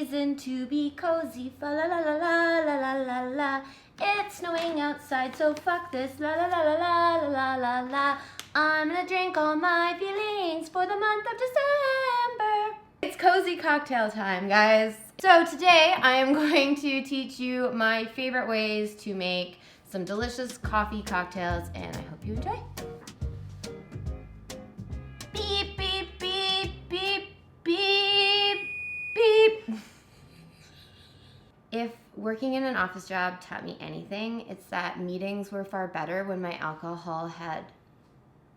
reason to be cozy. Fa la la la la la la la la. It's snowing outside, so fuck this. La la la la la la la la. I'm gonna drink all my feelings for the month of December. It's cozy cocktail time, guys. So today I am going to teach you my favorite ways to make some delicious coffee cocktails, and I hope you enjoy. Beep, beep, beep, beep, beep, beep. If working in an office job taught me anything, it's that meetings were far better when my alcohol had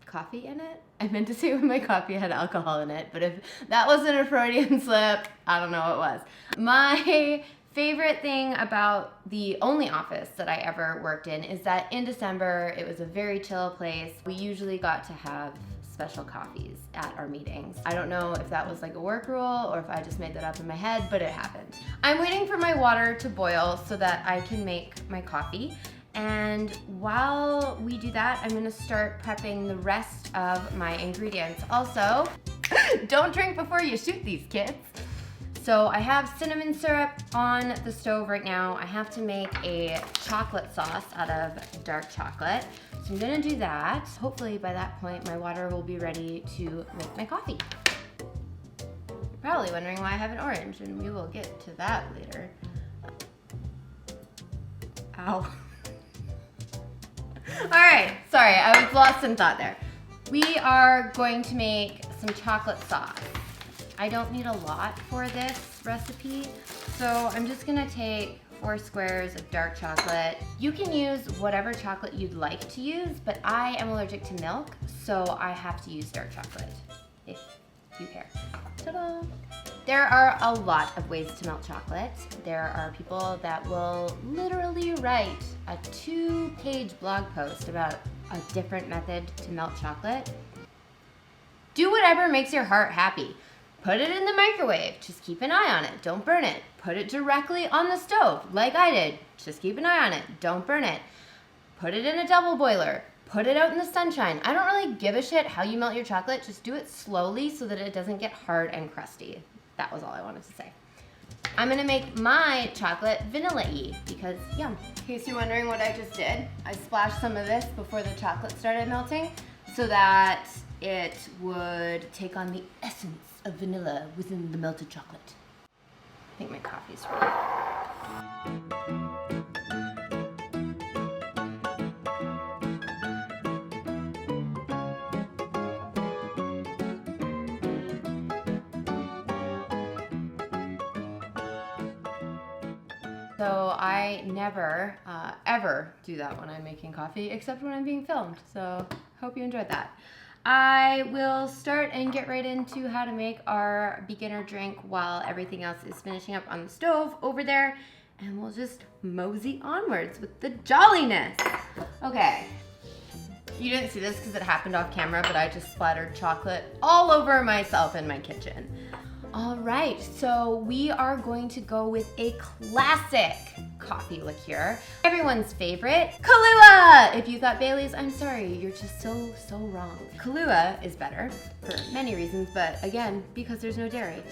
coffee in it. I meant to say when my coffee had alcohol in it, but if that wasn't a Freudian slip, I don't know what was. My favorite thing about the only office that I ever worked in is that in December, it was a very chill place. We usually got to have special coffees at our meetings. I don't know if that was like a work rule or if I just made that up in my head, but it happened. I'm waiting for my water to boil so that I can make my coffee. And while we do that, I'm gonna start prepping the rest of my ingredients. Also, don't drink before you shoot these kids. So I have cinnamon syrup on the stove right now. I have to make a chocolate sauce out of dark chocolate. So I'm gonna do that. Hopefully by that point, my water will be ready to make my coffee. You're probably wondering why I have an orange, and we will get to that later. Ow. All right, sorry, I was lost in thought there. We are going to make some chocolate sauce. I don't need a lot for this recipe, so I'm just gonna take 4 squares of dark chocolate. You can use whatever chocolate you'd like to use, but I am allergic to milk, so I have to use dark chocolate, if you care. Ta-da! There are a lot of ways to melt chocolate. There are people that will literally write a 2-page blog post about a different method to melt chocolate. Do whatever makes your heart happy. Put it in the microwave, just keep an eye on it, don't burn it. Put it directly on the stove, like I did, just keep an eye on it, don't burn it. Put it in a double boiler, put it out in the sunshine. I don't really give a shit how you melt your chocolate, just do it slowly so that it doesn't get hard and crusty. That was all I wanted to say. I'm gonna make my chocolate vanilla-y because yum. In case you're wondering what I just did, I splashed some of this before the chocolate started melting so that it would take on the essence of vanilla within the melted chocolate. I think my coffee's ready. So I never, ever do that when I'm making coffee, except when I'm being filmed. So hope you enjoyed that. I will start and get right into how to make our beginner drink while everything else is finishing up on the stove over there. And we'll just mosey onwards with the jolliness. Okay. You didn't see this because it happened off camera, but I just splattered chocolate all over myself in my kitchen. All right, so we are going to go with a classic coffee liqueur. Everyone's favorite, Kahlua! If you thought Bailey's, I'm sorry, you're just so wrong. Kahlua is better for many reasons, but again, because there's no dairy.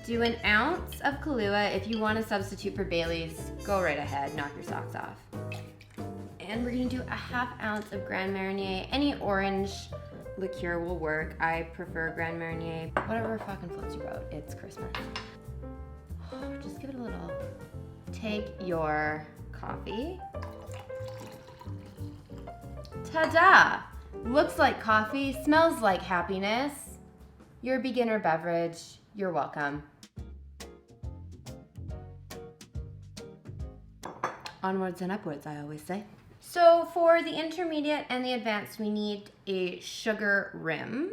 Do an ounce of Kahlua. If you want to substitute for Bailey's, go right ahead, knock your socks off. And we're gonna do a 1/2 ounce of Grand Marnier. Any orange liqueur will work. I prefer Grand Marnier. Whatever fucking floats your boat. It's Christmas. Just give it a little. Take your coffee. Ta-da! Looks like coffee, smells like happiness. Your beginner beverage. You're welcome. Onwards and upwards, I always say. So for the intermediate and the advanced, we need a sugar rim.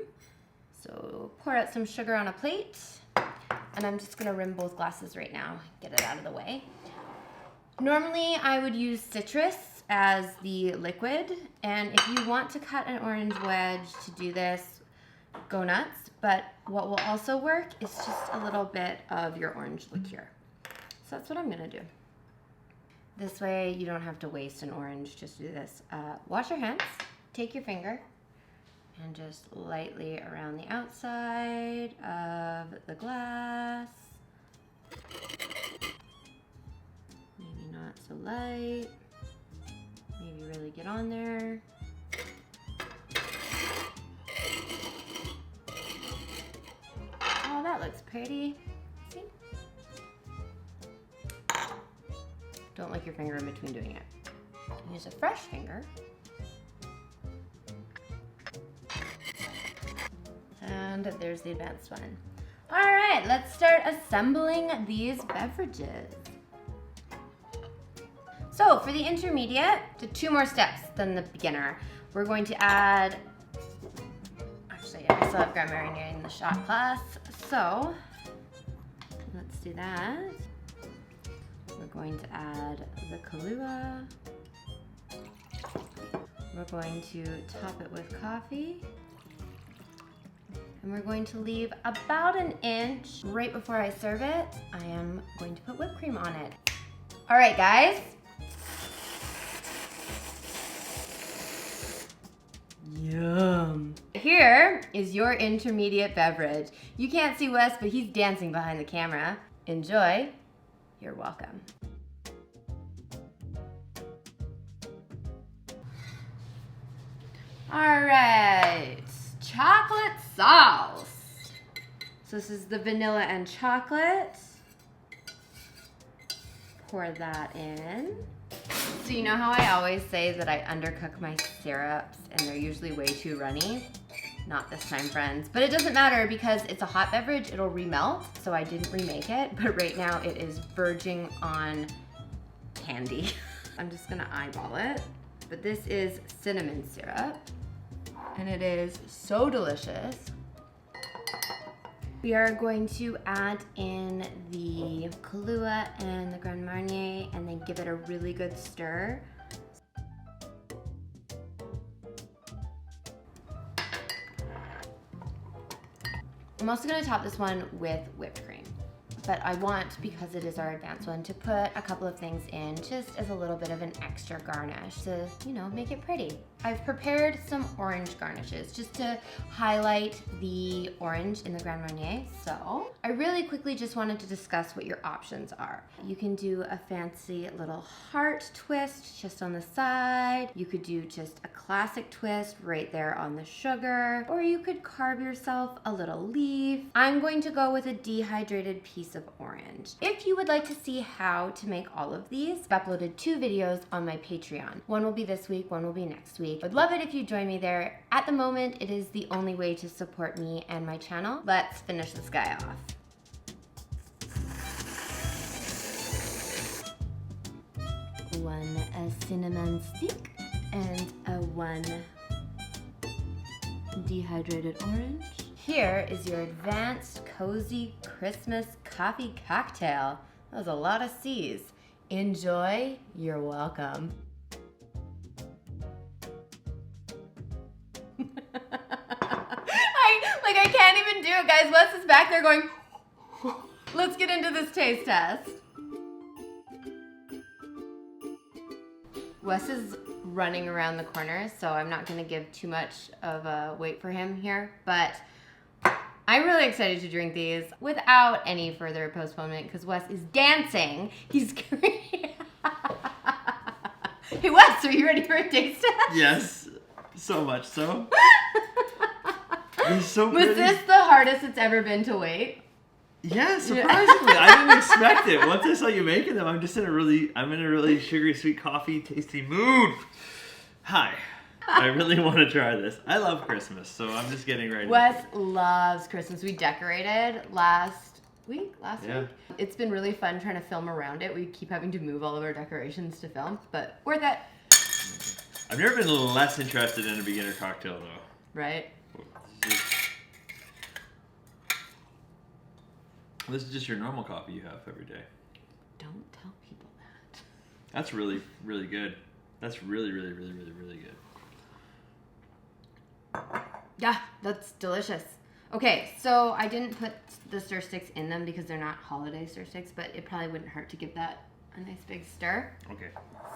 So pour out some sugar on a plate, and I'm just gonna rim both glasses right now, get it out of the way. Normally I would use citrus as the liquid, and if you want to cut an orange wedge to do this, go nuts, but what will also work is just a little bit of your orange liqueur. So that's what I'm gonna do. This way you don't have to waste an orange, just do this. Wash your hands, take your finger, and just lightly around the outside of the glass. light. Maybe really get on there. Oh, that looks pretty. See? Don't lick your finger in between doing it. Use a fresh finger. And there's the advanced one. All right, let's start assembling these beverages. So for the intermediate, to 2 more steps than the beginner, we're going to add, actually I still have Grand Marnier in the shot glass, so let's do that. We're going to add the Kahlua. We're going to top it with coffee. And we're going to leave about an inch right before I serve it. I am going to put whipped cream on it. All right, guys. Yum. Here is your intermediate beverage. You can't see Wes, but he's dancing behind the camera. Enjoy. You're welcome. All right. Chocolate sauce. So this is the vanilla and chocolate. Pour that in. So you know how I always say that I undercook my syrups and they're usually way too runny? Not this time, friends. But it doesn't matter because it's a hot beverage, it'll remelt, so I didn't remake it. But right now it is verging on candy. I'm just gonna eyeball it. But this is cinnamon syrup. And it is so delicious. We are going to add in the Kahlua and the Grand Marnier and then give it a really good stir. I'm also gonna top this one with whipped cream. But I want, because it is our advanced one, to put a couple of things in just as a little bit of an extra garnish to, you know, make it pretty. I've prepared some orange garnishes just to highlight the orange in the Grand Marnier. So I really quickly just wanted to discuss what your options are. You can do a fancy little heart twist just on the side. You could do just a classic twist right there on the sugar, or you could carve yourself a little leaf. I'm going to go with a dehydrated piece of orange. If you would like to see how to make all of these, I've uploaded 2 videos on my Patreon. One will be this week, one will be next week. I'd love it if you join me there. At the moment, it is the only way to support me and my channel. Let's finish this guy off. One cinnamon stick and one dehydrated orange. Here is your advanced cozy Christmas coffee cocktail. That was a lot of C's. Enjoy, you're welcome. I can't even do it, guys. Wes is back there going, let's get into this taste test. Wes is running around the corner, so I'm not gonna give too much of a wait for him here, but I'm really excited to drink these without any further postponement because Wes is dancing. He's Hey Wes, are you ready for a taste test? Yes, so much so. It's so pretty. Was this the hardest it's ever been to wait? Yeah, surprisingly. I didn't expect it. Once I saw you making them, I'm in a really sugary sweet coffee tasty mood. Hi. I really want to try this. I love Christmas, so I'm just getting ready. Wes loves Christmas. We decorated last week. It's been really fun trying to film around it. We keep having to move all of our decorations to film, but worth it. I've never been less interested in a beginner cocktail, though. Right? This is just your normal coffee you have every day. Don't tell people that. That's really, really good. That's really, really, really, really, really good. Yeah, that's delicious. Okay, so I didn't put the stir sticks in them because they're not holiday stir sticks, but it probably wouldn't hurt to give that a nice big stir. Okay.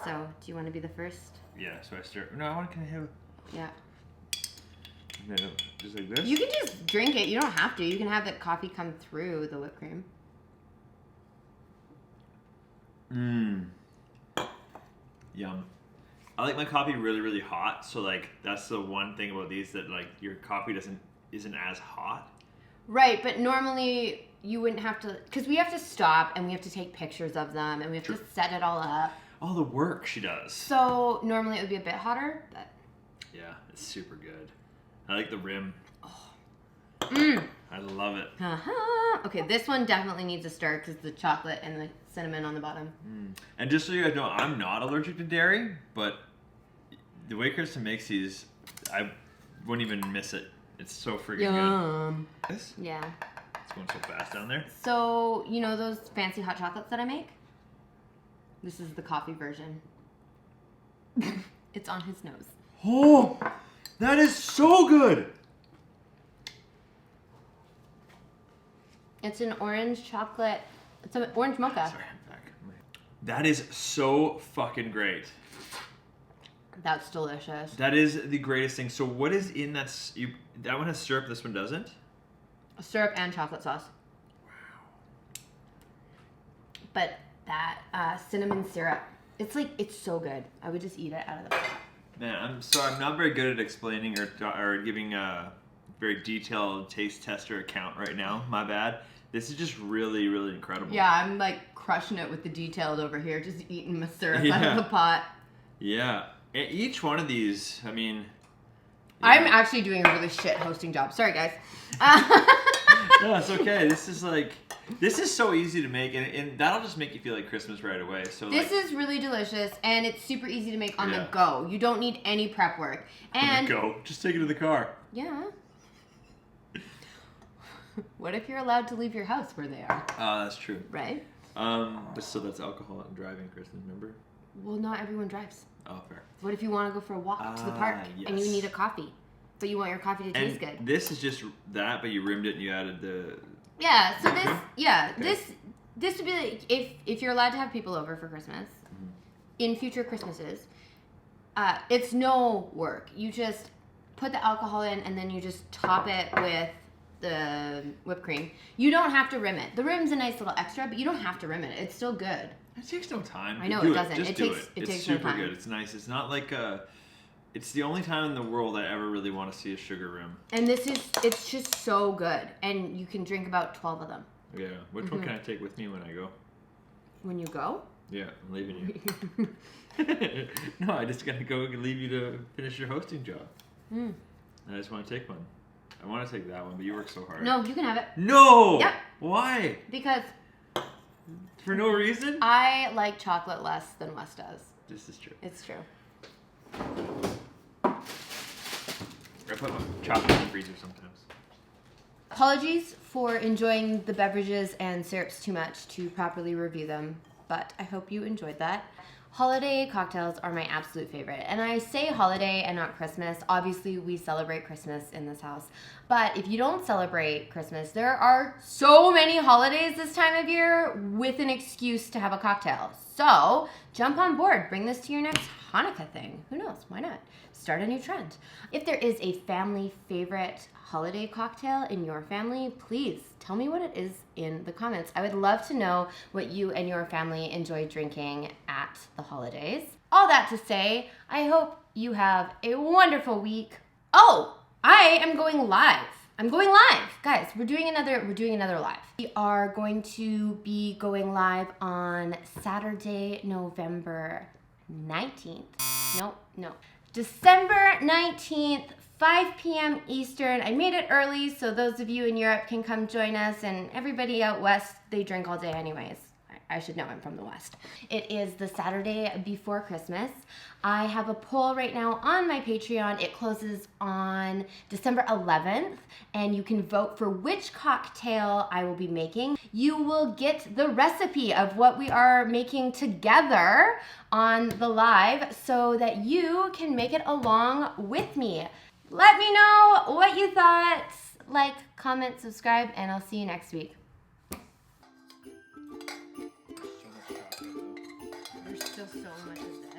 So, do you want to be the first? Yeah, so I stir. No, I want to kind of have. Yeah. No, just like this? You can just drink it. You don't have to. You can have the coffee come through the whipped cream. Mmm. Yum. I like my coffee really, really hot. So like that's the one thing about these that like your coffee isn't as hot. Right, but normally you wouldn't have to, because we have to stop and we have to take pictures of them and we have to set it all up. All the work she does. So normally it would be a bit hotter, but. Yeah, it's super good. I like the rim. Oh. I love it. Okay, this one definitely needs a stir because the chocolate and the cinnamon on the bottom. And just so you guys know, I'm not allergic to dairy, but the way Kristen makes these, I wouldn't even miss it. It's so freaking good. This? Yeah. It's going so fast down there. So, you know those fancy hot chocolates that I make? This is the coffee version. It's on his nose. Oh, that is so good. It's an orange chocolate. It's an orange mocha. Sorry, I'm back. That is so fucking great. That's delicious. That is the greatest thing. So what is in that? That one has syrup. This one doesn't. Syrup and chocolate sauce. Wow. But that cinnamon syrup, it's so good. I would just eat it out of the pot. Man, I'm not very good at explaining or giving a very detailed taste tester account right now. My bad. This is just really, really incredible. Yeah, I'm like crushing it with the detailed over here, just eating my syrup out of the pot. Yeah. Each one of these, I mean... Yeah. I'm actually doing a really shit hosting job. Sorry, guys. No, it's okay. This is so easy to make, and that'll just make you feel like Christmas right away. So this is really delicious, and it's super easy to make on the go. You don't need any prep work. And on the go. Just take it to the car. Yeah. What if you're allowed to leave your house where they are? That's true. Right? But so that's alcohol and driving, Kristen, remember? Well, not everyone drives. Oh, fair. What if you want to go for a walk to the park and you need a coffee, but you want your coffee to taste good? This is just that, but you rimmed it and you added the... Yeah, so this would be like, if you're allowed to have people over for Christmas, in future Christmases, it's no work. You just put the alcohol in and then you just top it with the whipped cream. You don't have to rim it. The rim's a nice little extra, but you don't have to rim it. It's still good. It takes no time. I know it doesn't. Just it do takes It's no super time. good. It's nice. It's not like it's the only time in the world I ever really want to see a sugar rim. And it's just so good. And you can drink about 12 of them. Yeah. Which one can I take with me when I go? When you go? Yeah, I'm leaving you. No, I just gotta go and leave you to finish your hosting job. I just want to take one. I want to take that one, but you work so hard. No, you can have it. No! Yep. Why? Because... For no reason? I like chocolate less than Wes does. This is true. It's true. I put my chocolate in the freezer sometimes. Apologies for enjoying the beverages and syrups too much to properly review them, but I hope you enjoyed that. Holiday cocktails are my absolute favorite. And I say holiday and not Christmas. Obviously, we celebrate Christmas in this house. But if you don't celebrate Christmas, there are so many holidays this time of year with an excuse to have a cocktail. So jump on board. Bring this to your next Hanukkah thing. Who knows? Why not? Start a new trend. If there is a family favorite holiday cocktail in your family, please tell me what it is in the comments. I would love to know what you and your family enjoy drinking at the holidays. All that to say, I hope you have a wonderful week. Oh, I am going live. I'm going live. Guys, we're doing another live. We are going to be going live on Saturday, November 19th. No. December 19th, 5 p.m. Eastern. I made it early so those of you in Europe can come join us, and everybody out west, they drink all day anyways. I should know I'm from the West. It is the Saturday before Christmas. I have a poll right now on my Patreon. It closes on December 11th, and you can vote for which cocktail I will be making. You will get the recipe of what we are making together on the live so that you can make it along with me. Let me know what you thought. Like, comment, subscribe, and I'll see you next week. There's still so much of that.